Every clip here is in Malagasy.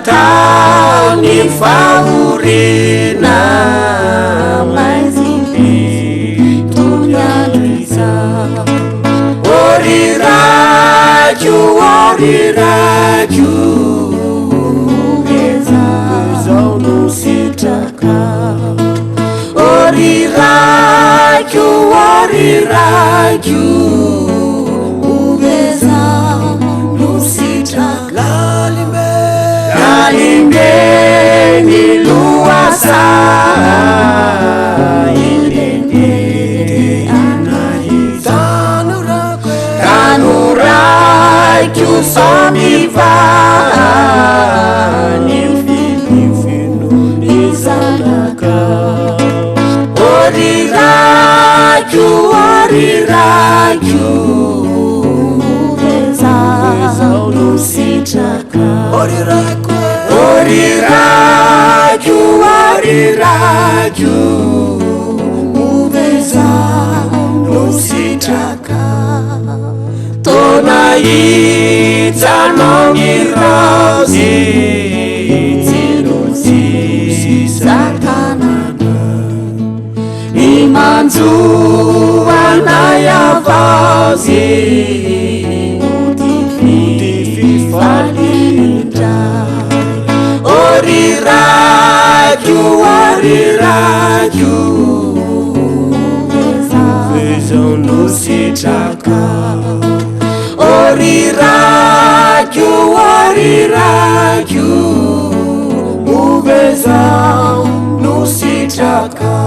Tani faurina maizimbi tunyaliza Oriraju Vezano sitaka Oriraju Vezano sitaka Limbeni luasa ilende anaisa Tanura kusomiva Nifinu nizalaka Oriraju Vezano sitaka Oriraju Vezano sitaka Tona itanongirazi Tiluzi satanana Imanzu anayavazi Udifi falinda Oriraju Vezano sitaka Oriraju Vezano sitaka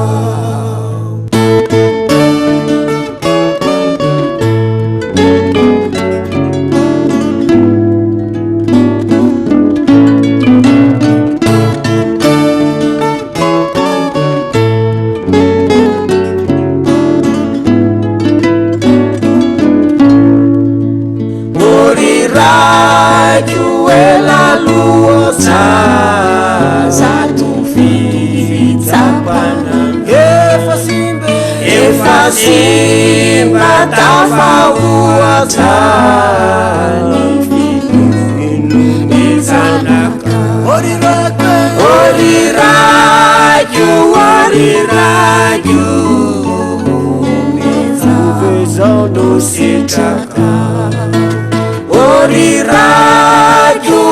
Juela luosa satu fitapana Efasimba tafauata Nifinu nizanaka Oriraju Vezano sitaka Oriraju